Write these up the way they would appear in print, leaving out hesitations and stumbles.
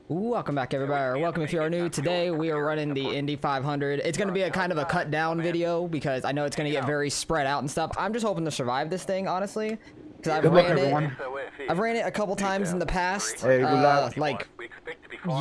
Welcome back, everybody, or welcome if you are new. Today we are running the Indy 500. It's going to be a kind of a cut down video because I know it's going to get very spread out and stuff. I'm just hoping to survive this thing, honestly, because I've ran it a couple times in the past, like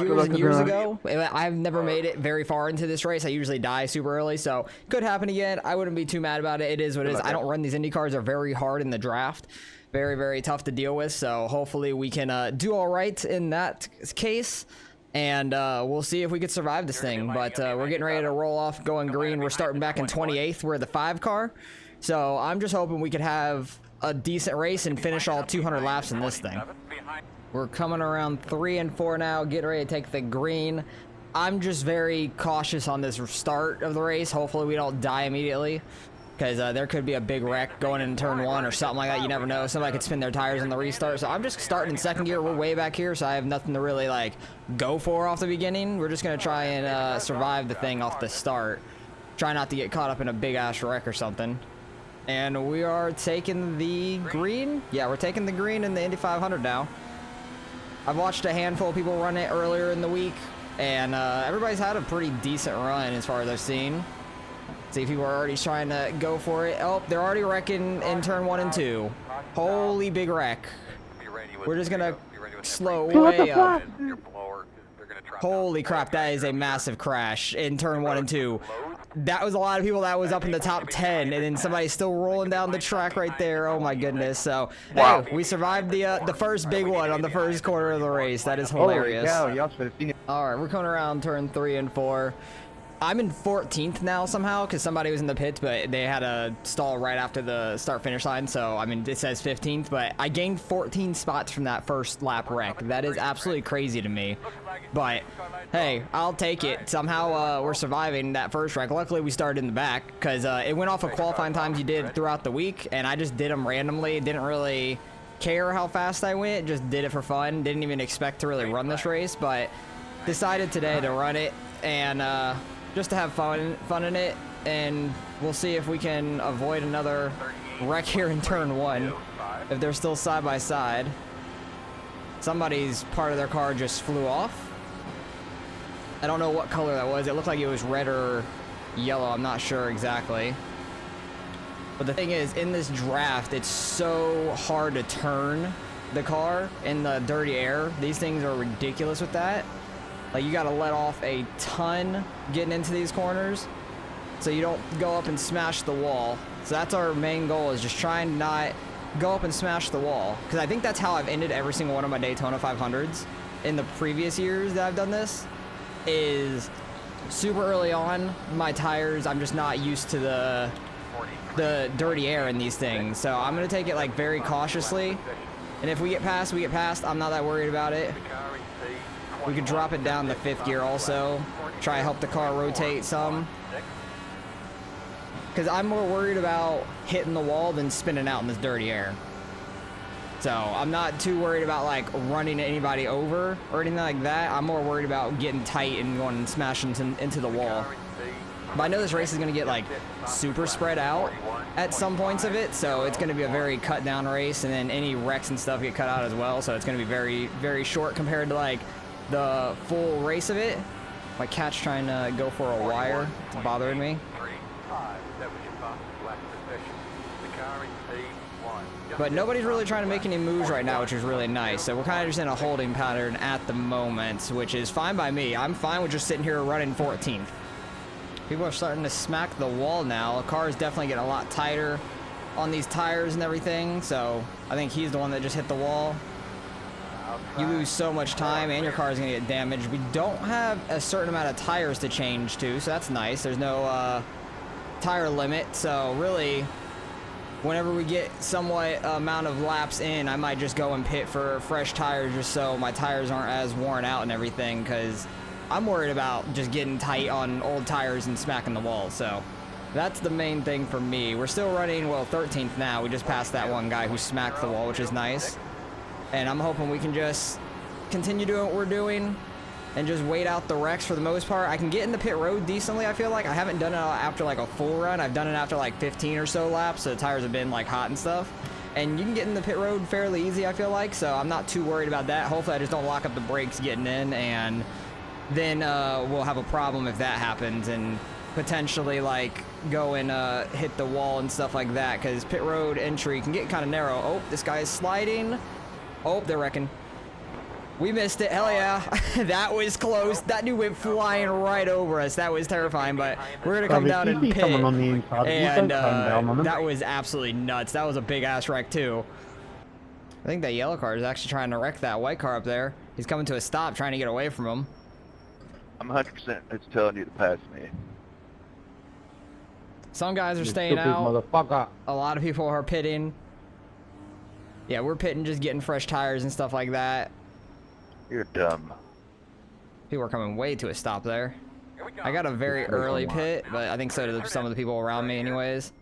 years and years ago. I've never made it very far into this race. I usually die super early, so could happen again. I wouldn't be too mad about it. It is what it is. I don't run these Indy cars. They're very hard in the draft. Very tough to deal with, so hopefully we can do all right in that case, and we'll see if we could survive this thing. But we're getting ready to roll off going green. We're starting back in 28th. We're the 5 car, so I'm just hoping we could have a decent race and finish all 200 laps in this thing. We're coming around 3 and 4 now, getting ready to take the green. I'm just very cautious on this start of the race. Hopefully we don't die immediately, because there could be a big wreck going into turn 1 or something like that. You never know. Somebody could spin their tires on the restart. So I'm just starting in second gear. We're way back here, so I have nothing to really like go for off the beginning. We're just going to try and survive the thing off the start. Try not to get caught up in a big-ass wreck or something. And we are taking the green. Yeah, we're taking the green in the Indy 500 now. I've watched a handful of people run it earlier in the week, and everybody's had a pretty decent run as far as I've seen. See, people are already trying to go for it. Oh, they're already wrecking in turn 1 and 2. Holy big wreck. We're just gonna slow way up. Holy crap, that is a massive crash in turn 1 and 2. That was a lot of people that was up in the top 10, and then somebody's still rolling down the track right there. Oh my goodness. So, wow. Hey, we survived the first big one on the first quarter of the race. That is hilarious. Alright, we're coming around turn 3 and 4. I'm in 14th now somehow because somebody was in the pits, but they had a stall right after the start-finish line. So, I mean, it says 15th, but I gained 14 spots from that first lap wreck. That is absolutely crazy to me. But, hey, I'll take it. Somehow, we're surviving that first wreck. Luckily, we started in the back because it went off of qualifying times you did throughout the week, and I just did them randomly. Didn't really care how fast I went. Just did it for fun. Didn't even expect to really run this race, but decided today to run it and just to have fun in it, and we'll see if we can avoid another wreck here in turn 1 if they're still side by side. Somebody's part of their car just flew off. I don't know what color that was. It looked like it was red or yellow. I'm not sure exactly. But the thing is, in this draft, it's so hard to turn the car in the dirty air. These things are ridiculous with that. Like, you gotta let off a ton getting into these corners so you don't go up and smash the wall. So that's our main goal, is just try and not go up and smash the wall. Because I think that's how I've ended every single one of my Daytona 500s in the previous years that I've done this, is super early on, my tires, I'm just not used to the dirty air in these things. So I'm gonna take it like very cautiously. And if we get past, we get past. I'm not that worried about it. We could drop it down to 5th gear also. Try to help the car rotate some. Because I'm more worried about hitting the wall than spinning out in this dirty air. So I'm not too worried about like running anybody over or anything like that. I'm more worried about getting tight and going and smashing into the wall. But I know this race is going to get like super spread out at some points of it. So it's going to be a very cut down race, and then any wrecks and stuff get cut out as well. So it's going to be very short compared to like the full race of it. My cat's trying to go for a wire. It's bothering me. But nobody's really trying to make any moves right now, which is really nice. So we're kind of just in a holding pattern at the moment, which is fine by me. I'm fine with just sitting here running 14th. People are starting to smack the wall now. The car is definitely getting a lot tighter on these tires and everything. So I think he's the one that just hit the wall. You lose so much time, and your car is going to get damaged. We don't have a certain amount of tires to change to, so that's nice. There's no tire limit, so really, whenever we get somewhat amount of laps in, I might just go and pit for fresh tires just so my tires aren't as worn out and everything, because I'm worried about just getting tight on old tires and smacking the wall. So that's the main thing for me. We're still running, well, 13th now. We just passed that one guy who smacked the wall, which is nice. And I'm hoping we can just continue doing what we're doing and just wait out the wrecks for the most part. I can get in the pit road decently, I feel like. I haven't done it after like a full run. I've done it after like 15 or so laps, so the tires have been like hot and stuff. and you can get in the pit road fairly easy, I feel like, so I'm not too worried about that. Hopefully I just don't lock up the brakes getting in, and then we'll have a problem if that happens, and potentially like go and hit the wall and stuff like that, because pit road entry can get kind of narrow. Oh, this guy is sliding. Oh, they're wrecking. We missed it. Hell yeah. That was close. That dude went flying right over us. That was terrifying, but we're going to come down and pit. And that was absolutely nuts. That was a big ass wreck too. I think that yellow car is actually trying to wreck that white car up there. He's coming to a stop trying to get away from him. I'm 100% it's telling you to pass me. Some guys are staying out. A lot of people are pitting. Yeah, we're pitting, just getting fresh tires and stuff like that. You're dumb. People are coming way to a stop there. I got a very early pit, but I think so do some of the people around me anyways.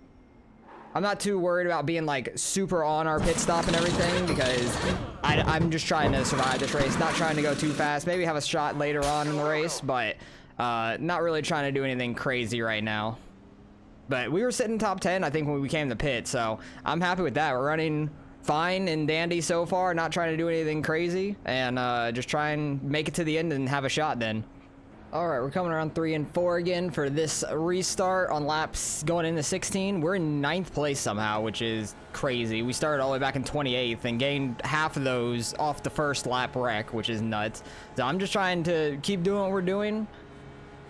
I'm not too worried about being like super on our pit stop and everything, because I'm just trying to survive this race, not trying to go too fast. Maybe have a shot later on in the race, but not really trying to do anything crazy right now. But we were sitting top 10, I think, when we came to pit, so I'm happy with that. We're running fine and dandy so far, not trying to do anything crazy, and just try and make it to the end and have a shot then. All right, we're coming around 3 and 4 again for this restart on laps going into 16. We're in 9th place somehow, which is crazy. We started all the way back in 28th and gained half of those off the first lap wreck, which is nuts. So I'm just trying to keep doing what we're doing,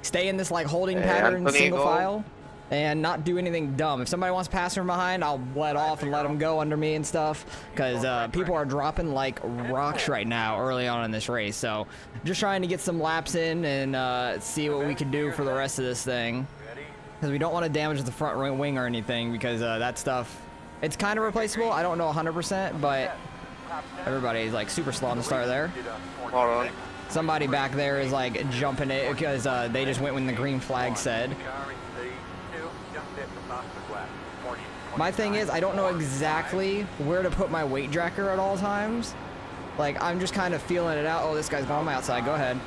stay in this like holding pattern, single file, and not do anything dumb. If somebody wants to pass from behind, I'll let off and let them go under me and stuff, because people are dropping like rocks right now early on in this race. So just trying to get some laps in and see what we can do for the rest of this thing, because we don't want to damage the front wing or anything, because that stuff, it's kind of replaceable. I don't know 100%, but everybody's like super slow on the start there. Hold on. Somebody back there is like jumping it because they just went when the green flag said. My thing is, I don't know exactly where to put my weight tracker at all times. Like, I'm just kind of feeling it out. Oh, this guy's going on my outside. Go ahead.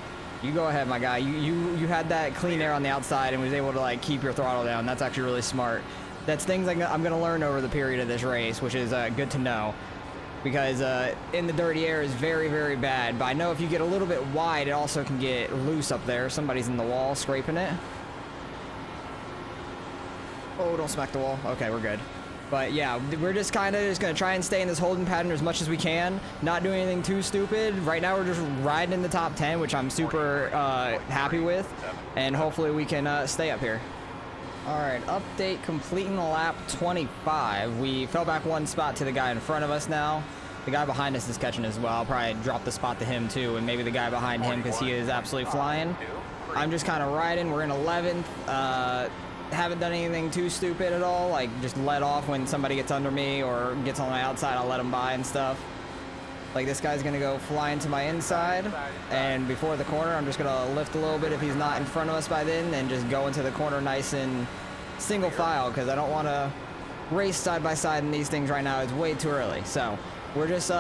You go ahead, my guy. You had that clean air on the outside and was able to, like, keep your throttle down. That's actually really smart. That's things I'm going to learn over the period of this race, which is good to know. Because in the dirty air is very, very bad. But I know if you get a little bit wide, it also can get loose up there. Somebody's in the wall scraping it. Oh, don't smack the wall. Okay, we're good. But yeah, we're just kind of just going to try and stay in this holding pattern as much as we can. Not doing anything too stupid. Right now we're just riding in the top 10, which I'm super happy with. And hopefully we can stay up here. Alright, update completing lap 25. We fell back one spot to the guy in front of us now. The guy behind us is catching as well. I'll probably drop the spot to him too, and maybe the guy behind him, because he is absolutely flying. I'm just kind of riding. We're in 11th. Haven't done anything too stupid at all, like just let off when somebody gets under me or gets on my outside. I'll let them by and stuff. Like, this guy's gonna go flying to my inside, and before the corner I'm just gonna lift a little bit if he's not in front of us by then, and just go into the corner nice and single file, because I don't want to race side by side in these things right now. It's way too early. So we're just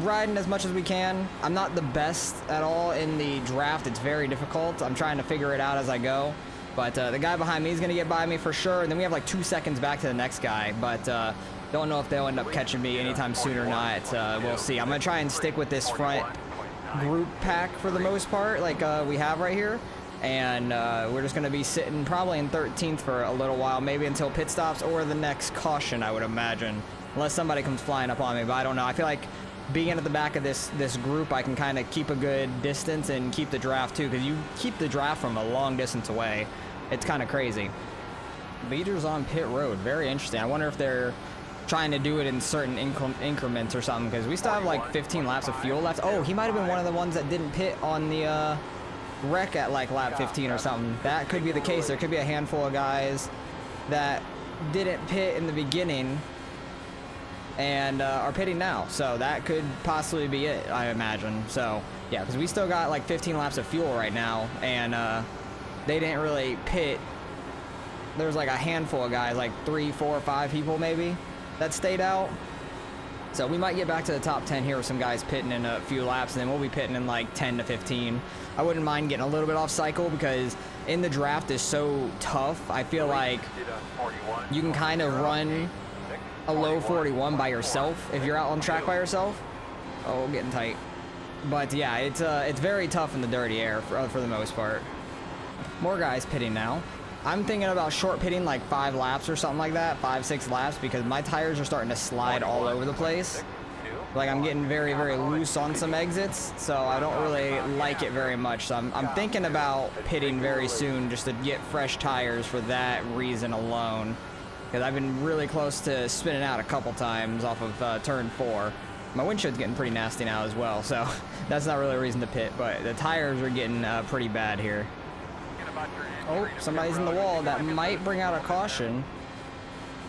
riding as much as we can. I'm not the best at all in the draft. It's very difficult. I'm trying to figure it out as I go. But the guy behind me is going to get by me for sure. And then we have like 2 seconds back to the next guy. But don't know if they'll end up catching me anytime soon or not. We'll see. I'm going to try and stick with this front group pack for the most part, like we have right here. And we're just going to be sitting probably in 13th for a little while, maybe until pit stops or the next caution, I would imagine. Unless somebody comes flying up on me, but I don't know. I feel like being at the back of this group, I can kind of keep a good distance and keep the draft too, because you keep the draft from a long distance away. It's kind of crazy. Leaders on pit road, very interesting. I wonder if they're trying to do it in certain increments or something, because we still have like 15 laps of fuel left. Oh, he might have been one of the ones that didn't pit on the wreck at like lap 15 or something. That could be the case. There could be a handful of guys that didn't pit in the beginning and are pitting now, so that could possibly be it, I imagine. So yeah, because we still got like 15 laps of fuel right now, and they didn't really pit. There's like a handful of guys, like 3, 4, 5 people maybe, that stayed out. So we might get back to the top 10 here with some guys pitting in a few laps, and then we'll be pitting in like 10 to 15. I wouldn't mind getting a little bit off cycle, because in the draft is so tough. I feel like you can kind of run a low 41 by yourself if you're out on track by yourself. Oh, getting tight. But yeah, it's very tough in the dirty air for the most part. More guys pitting now. I'm thinking about short pitting like 5 laps or something like that, 5-6 laps, because my tires are starting to slide all over the place. Like I'm getting very, very loose on some exits, so I don't really like it very much. So I'm thinking about pitting very soon just to get fresh tires for that reason alone. Because I've been really close to spinning out a couple times off of turn 4. My windshield's getting pretty nasty now as well, so that's not really a reason to pit, but the tires are getting pretty bad here. Oh, somebody's in the wall. That might bring out a caution.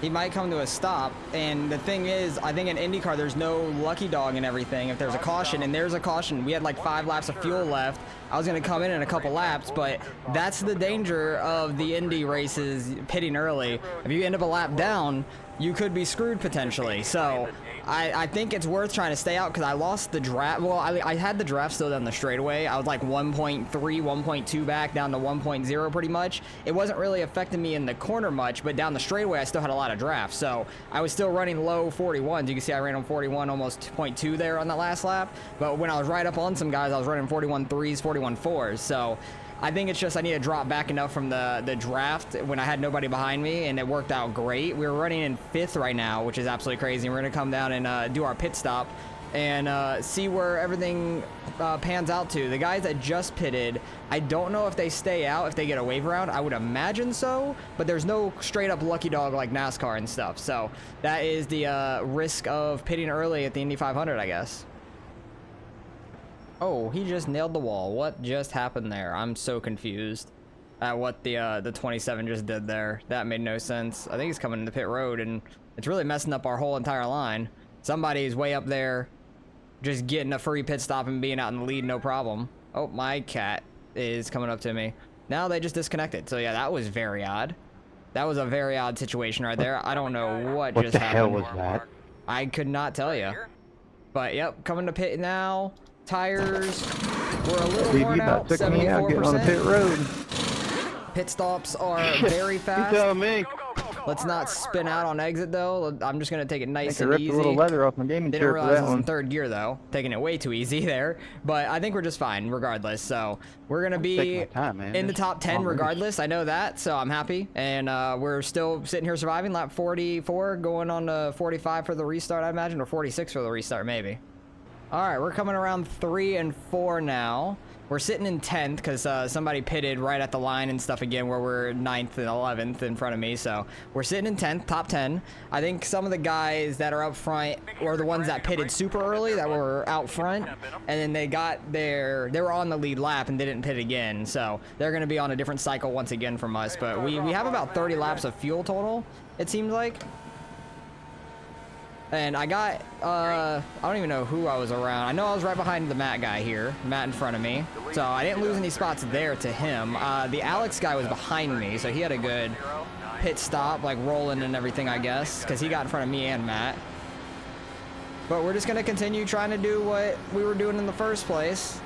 He might come to a stop, and the thing is, I think in IndyCar there's no lucky dog and everything. If there's a caution, and there's a caution, we had like 5 laps of fuel left. I was gonna come in a couple laps, but that's the danger of the Indy races pitting early. If you end up a lap down, you could be screwed potentially. So I think it's worth trying to stay out because I lost the draft. Well, I had the draft still down the straightaway. I was like 1.3, 1.2 back down to 1.0 pretty much. It wasn't really affecting me in the corner much, but down the straightaway I still had a lot of drafts. So I was still running low 41s. You can see I ran on 41, almost 0.2 there on that last lap. But when I was right up on some guys, I was running 41.3s, 41.4s. So I think it's just I need to drop back enough from the draft when I had nobody behind me, and it worked out great. We're running in 5th right now, which is absolutely crazy. We're going to come down and do our pit stop and see where everything pans out to. The guys that just pitted, I don't know if they stay out, if they get a wave round. I would imagine so, but there's no straight up lucky dog like NASCAR and stuff. So that is the risk of pitting early at the Indy 500, I guess. Oh, he just nailed the wall. What just happened there? I'm so confused at what the 27 just did there. That made no sense. I think he's coming into pit road, and it's really messing up our whole entire line. Somebody's way up there just getting a free pit stop and being out in the lead, no problem. Oh, my cat is coming up to me. Now they just disconnected. So, yeah, that was very odd. That was a very odd situation right there. I don't know what just happened. What the hell was that? I could not tell you. But, yep, coming to pit now. Tires were a little worn out, 74%. On the pit road. Pit stops are very fast. You tell me. Let's not spin out on exit though. I'm just gonna take it nice and ripped easy. a little leather off my gaming Didn't chair realize for I that was in one. 3rd gear though, taking it way too easy there. But I think we're just fine regardless. So we're gonna be in the top 10 regardless. I know that, so I'm happy. And we're still sitting here surviving. Lap 44, going on to 45 for the restart, I imagine, or 46 for the restart maybe. All right, we're coming around 3 and 4 now. We're sitting in 10th because somebody pitted right at the line and stuff again where we're 9th and 11th in front of me. So we're sitting in 10th, top 10. I think some of the guys that are up front were the ones that pitted super early that were out front. And then they were on the lead lap and didn't pit again. So they're going to be on a different cycle once again from us. But we have about 30 laps of fuel total, it seems like. And I got, I don't even know who I was around. I know I was right behind the Matt guy here, Matt in front of me. So I didn't lose any spots there to him. The Alex guy was behind me, so he had a good pit stop, like rolling and everything, I guess, because he got in front of me and Matt. But we're just going to continue trying to do what we were doing in the first place.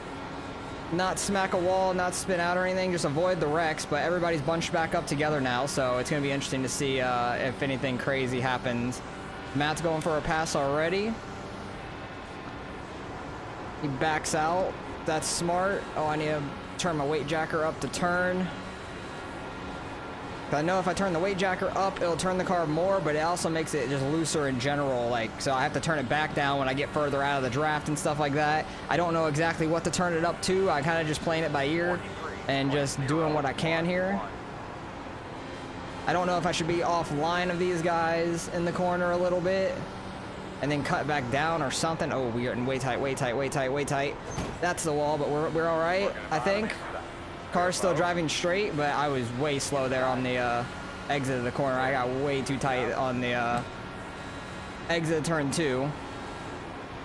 Not smack a wall, not spin out or anything, just avoid the wrecks. But everybody's bunched back up together now, so it's going to be interesting to see if anything crazy happens. Matt's going for a pass already. He backs out. That's smart. Oh, I need to turn my weight jacker up to turn. I know if I turn the weight jacker up, it'll turn the car more, but it also makes it just looser in general. Like, so I have to turn it back down when I get further out of the draft and stuff like that. I don't know exactly what to turn it up to. I kind of just playing it by ear and just doing what I can here. I don't know if I should be offline of these guys in the corner a little bit and then cut back down or something. Oh, we are in way tight, way tight, way tight, way tight. That's the wall, but we're all right, I think. Car's still driving straight, but I was way slow there on the exit of the corner. I got way too tight on the exit of turn 2.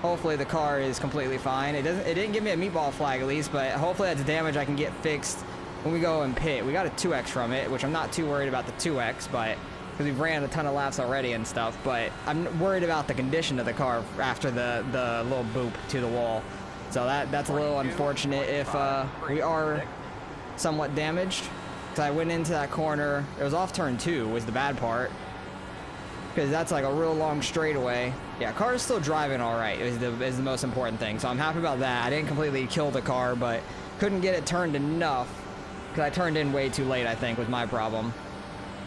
Hopefully the car is completely fine. It didn't give me a meatball flag at least, but hopefully that's damage I can get fixed when we go and pit. We got a 2x from it, which I'm not too worried about the 2x, but because we've ran a ton of laps already and stuff, but I'm worried about the condition of the car after the little boop to the wall. So that's a little unfortunate if we are somewhat damaged. Because I went into that corner, it was off turn 2 was the bad part. because that's like a real long straightaway. Yeah, car is still driving all right is the most important thing, so I'm happy about that. I didn't completely kill the car, but couldn't get it turned enough because I turned in way too late, I think, was my problem.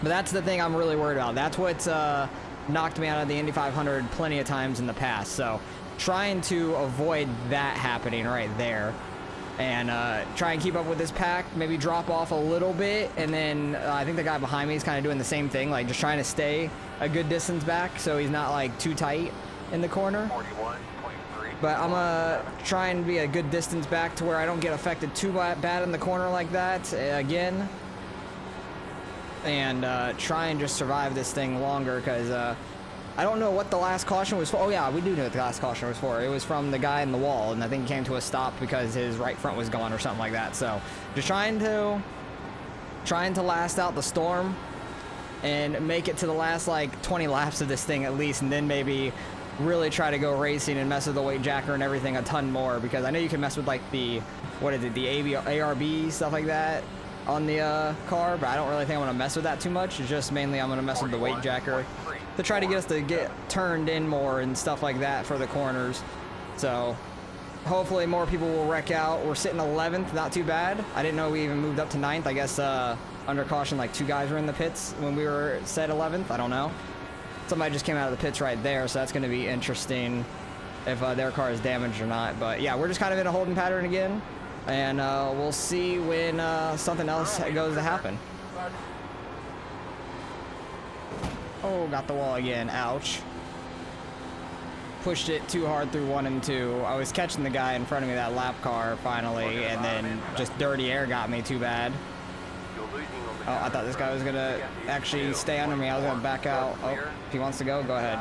But that's the thing I'm really worried about. That's what's knocked me out of the Indy 500 plenty of times in the past, so trying to avoid that happening right there. And try and keep up with this pack, maybe drop off a little bit, and then I think the guy behind me is kind of doing the same thing, like just trying to stay a good distance back so he's not like too tight in the corner. But I'm gonna try and be a good distance back to where I don't get affected too bad in the corner like that again. And try and just survive this thing longer, because I don't know what the last caution was for. Oh yeah, we do know what the last caution was for. It was from the guy in the wall, and I think he came to a stop because his right front was gone or something like that. So just trying to last out the storm and make it to the last like 20 laps of this thing at least, and then maybe really try to go racing and mess with the weight jacker and everything a ton more, because I know you can mess with like the, what is it, the ARB, stuff like that on the car, but I don't really think I'm gonna mess with that too much. It's just mainly I'm gonna mess with the weight jacker to try to get us to get turned in more and stuff like that for the corners. So hopefully more people will wreck out. We're sitting 11th, not too bad. I didn't know we even moved up to 9th. I guess under caution like 2 guys were in the pits when we were set 11th. I don't know. Somebody just came out of the pits right there, so that's going to be interesting if their car is damaged or not. But yeah, we're just kind of in a holding pattern again, and we'll see when something else goes to happen. Oh, got the wall again. Ouch. Pushed it too hard through 1 and 2. I was catching the guy in front of me, that lap car, finally, and then just dirty air got me too bad. Oh, I thought this guy was gonna actually stay under me. I was gonna back out. Oh, if he wants to go, go ahead.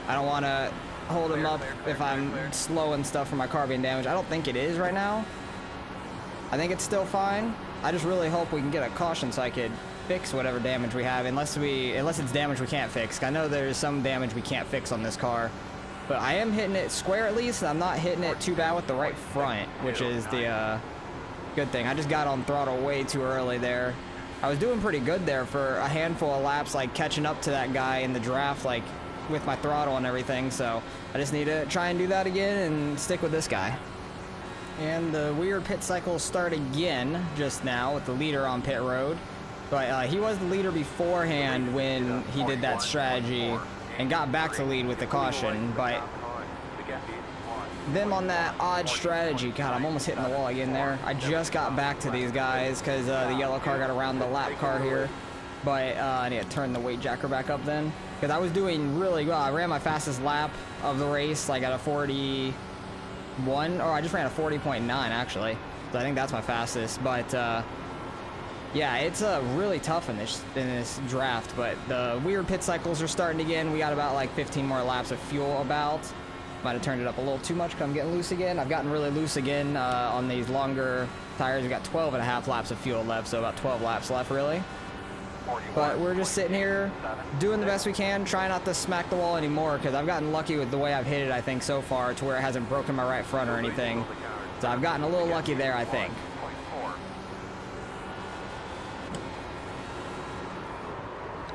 I don't want to hold him up if I'm slow and stuff from my car being damaged. I don't think it is right now. I think it's still fine. I just really hope we can get a caution so I could fix whatever damage we have, unless it's damage we can't fix. I know there's some damage we can't fix on this car, but I am hitting it square at least, and I'm not hitting it too bad with the right front, which is the good thing. I just got on throttle way too early there. I was doing pretty good there for a handful of laps, like catching up to that guy in the draft, like with my throttle and everything, so I just need to try and do that again and stick with this guy. And the weird pit cycles start again just now with the leader on pit road. But he was the leader beforehand when he did that strategy and got back to lead with the caution. But them on that odd strategy, God, I'm almost hitting the wall again there. I just got back to these guys because the yellow car got around the lap car here. But I need to turn the weight jacker back up then, because I was doing really well. I ran my fastest lap of the race, like at a 41, or I just ran a 40.9 actually. So I think that's my fastest. But yeah, it's really tough in this draft, but the weird pit cycles are starting again. We got about like 15 more laps of fuel about. Might have turned it up a little too much because I'm getting loose again. I've gotten really loose again on these longer tires. We got 12.5 laps of fuel left, so about 12 laps left really. But we're just sitting here doing the best we can, trying not to smack the wall anymore, because I've gotten lucky with the way I've hit it, I think, so far, to where it hasn't broken my right front or anything. So I've gotten a little lucky there, I think.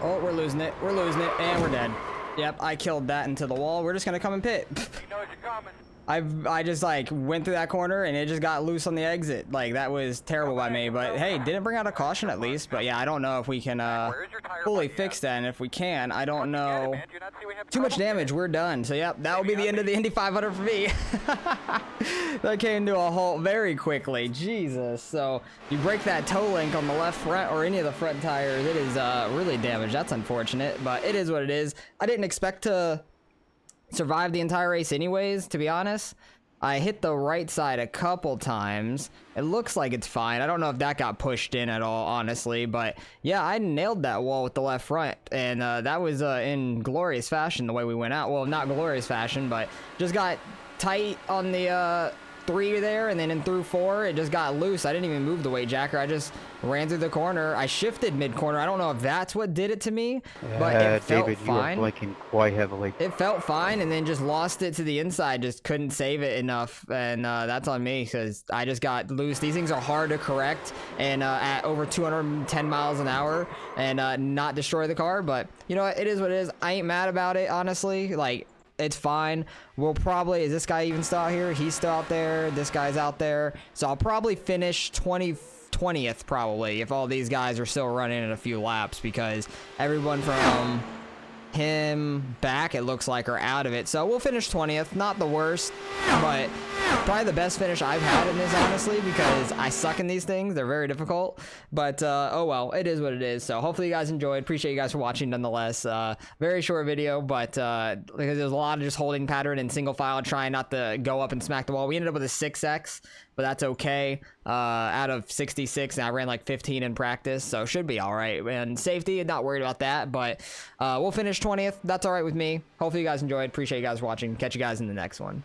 Oh, we're losing it. We're losing it, and we're dead. Yep, I killed that into the wall. We're just gonna come and pit. I just like went through that corner and it just got loose on the exit. Like, that was terrible by me, but hey, didn't bring out a caution at least. But yeah, I don't know if we can fully fix that, and if we can, I don't know. Too much damage, we're done. So yep, that will be the end of the Indy 500 for me. That came to a halt very quickly. Jesus. So you break that toe link on the left front or any of the front tires, it is really damaged. That's unfortunate, but it is what it is. I didn't expect to survive the entire race anyways, to be honest. I hit the right side a couple times. It looks like it's fine. I don't know if that got pushed in at all, honestly, but yeah, I nailed that wall with the left front, and that was in glorious fashion the way we went out. Well, not glorious fashion, but just got tight on the 3 there, and then in through 4, it just got loose. I didn't even move the weight jacker. I just ran through the corner. I shifted mid-corner. I don't know if that's what did it to me, but it felt David, fine. you are blinking quite heavily. It felt fine, and then just lost it to the inside. Just couldn't save it enough, and that's on me because I just got loose. These things are hard to correct, and at over 210 miles an hour, and not destroy the car. But you know what? It is what it is. I ain't mad about it, honestly. Like, it's fine. We'll probably, is this guy even still out here? He's still out there. This guy's out there. So I'll probably finish 20th probably if all these guys are still running in a few laps, because everyone from him back, it looks like, are out of it. So we'll finish 20th. Not the worst, but probably the best finish I've had in this, honestly, because I suck in these things. They're very difficult, but oh well, it is what it is. So hopefully you guys enjoyed. Appreciate you guys for watching nonetheless. Very short video, but because there's a lot of just holding pattern and single file, trying not to go up and smack the wall. We ended up with a 6x, but that's okay. Out of 66, and I ran like 15 in practice, so should be all right. And safety, not worried about that, but we'll finish 20th. That's all right with me. Hopefully you guys enjoyed. Appreciate you guys watching. Catch you guys in the next one.